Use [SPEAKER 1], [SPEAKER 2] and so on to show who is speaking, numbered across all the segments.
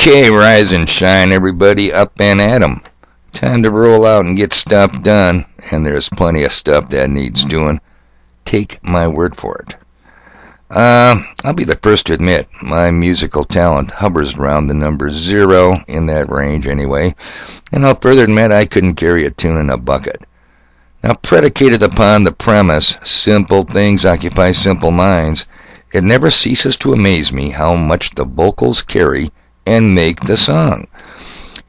[SPEAKER 1] Okay, rise and shine, everybody, up and at 'em. Time to roll out and get stuff done, and there's plenty of stuff that needs doing. Take my word for it. I'll be the first to admit my musical talent hovers around the number 0, in that range anyway, and I'll further admit I couldn't carry a tune in a bucket. Now, predicated upon the premise, simple things occupy simple minds, it never ceases to amaze me how much the vocals carry and make the song.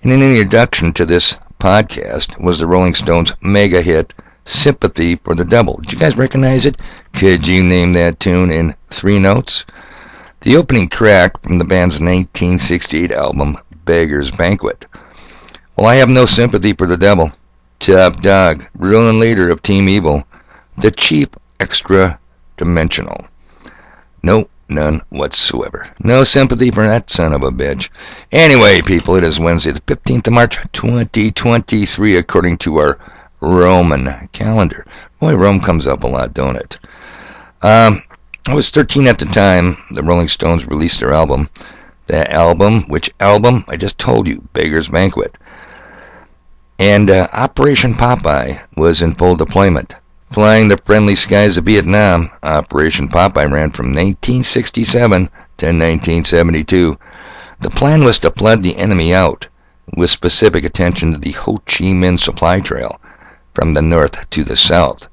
[SPEAKER 1] And an introduction to this podcast was the Rolling Stones' mega hit, Sympathy for the Devil. Did you guys recognize it? Could you name that tune in 3 notes? The opening track from the band's 1968 album, Beggar's Banquet. Well, I have no sympathy for the devil. Top dog, ruling leader of Team Evil, the chief extra-dimensional. No, none whatsoever. No sympathy for that son of a bitch. Anyway, people, it is Wednesday, the 15th of March, 2023, according to our Roman calendar. Boy, Rome comes up a lot, don't it? I was 13 at the time the Rolling Stones released their album. That album, which album? I just told you, Beggar's Banquet. And Operation Popeye was in full deployment. Flying the friendly skies of Vietnam, Operation Popeye ran from 1967 to 1972. The plan was to flood the enemy out, with specific attention to the Ho Chi Minh supply trail, from the north to the south.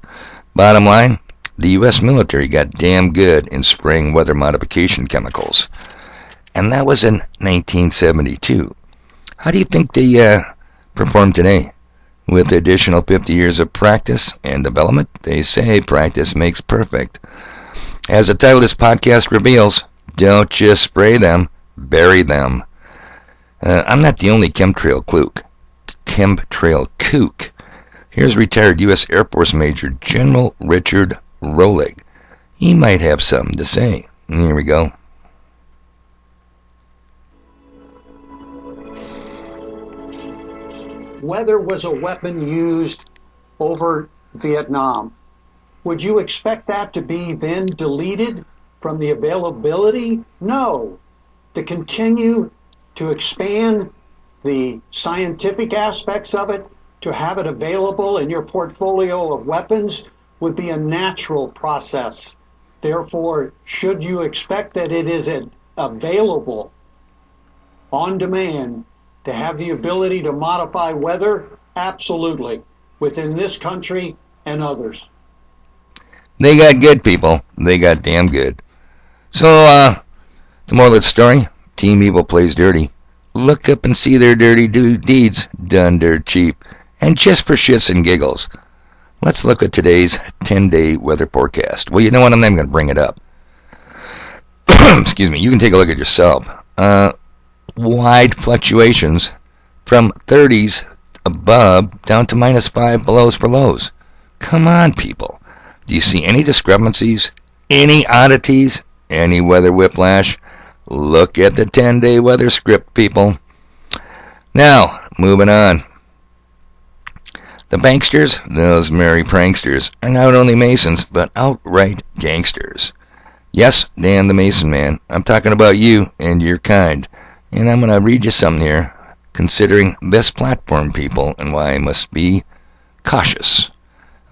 [SPEAKER 1] Bottom line, the U.S. military got damn good in spraying weather modification chemicals. And that was in 1972. How do you think they perform today? With additional 50 years of practice and development, they say practice makes perfect. As the title of this podcast reveals, don't just spray them, bury them. I'm not the only chemtrail kook. Here's retired U.S. Air Force Major General Richard Rolig. He might have something to say. Here we go.
[SPEAKER 2] Weather was a weapon used over Vietnam. Would you expect that to be then deleted from the availability? No. To continue to expand the scientific aspects of it, to have it available in your portfolio of weapons, would be a natural process. Therefore, should you expect that it is available on demand to have the ability to modify weather? Absolutely. Within this country and others.
[SPEAKER 1] They got good, people. They got damn good. So, the moral of the story, Team Evil plays dirty. Look up and see their dirty deeds done dirt cheap. And just for shits and giggles, let's look at today's 10-day weather forecast. Well, you know what? I'm not even going to bring it up. Excuse me. You can take a look at yourself. Wide fluctuations from 30s above down to -5 belows for lows. Come on, people. Do you see any discrepancies? Any oddities? Any weather whiplash? Look at the 10-day weather script, people. Now, moving on. The banksters, those merry pranksters, are not only Masons, but outright gangsters. Yes, Dan the Mason Man, I'm talking about you and your kind. And I'm going to read you something here, considering this platform, people, and why I must be cautious.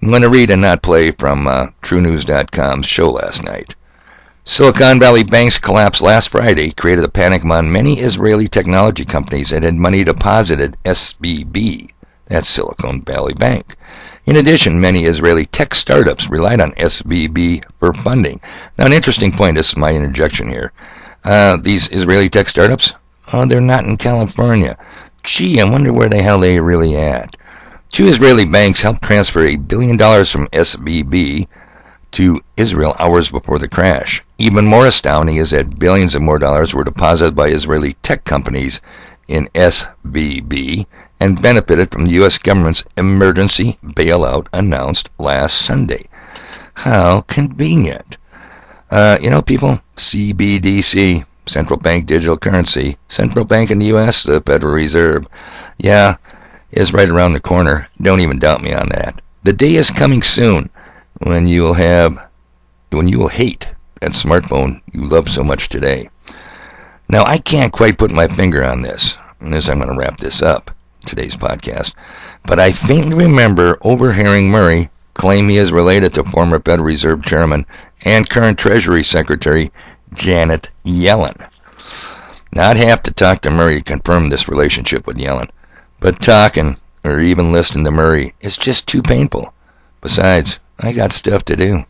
[SPEAKER 1] I'm going to read and not play from TrueNews.com's show last night. Silicon Valley Bank's collapse last Friday created a panic among many Israeli technology companies that had money deposited at SVB, that's Silicon Valley Bank. In addition, many Israeli tech startups relied on SVB for funding. Now, an interesting point, this is my interjection here. These Israeli tech startups, they're not in California. Gee, I wonder where the hell they really at. 2 Israeli banks helped transfer $1 billion from SVB to Israel hours before the crash. Even more astounding is that billions of more dollars were deposited by Israeli tech companies in SVB and benefited from the U.S. government's emergency bailout announced last Sunday. How convenient. People, CBDC, central bank digital currency, central bank in the U.S., the Federal Reserve, yeah, is right around the corner. Don't even doubt me on that. The day is coming soon when you will hate that smartphone you love so much today. Now, I can't quite put my finger on this, as I'm going to wrap this up, today's podcast, but I faintly remember overhearing Murray claim he is related to former Federal Reserve Chairman and current Treasury Secretary Janet Yellen. Now, I'd have to talk to Murray to confirm this relationship with Yellen, but talking or even listening to Murray is just too painful. Besides, I got stuff to do.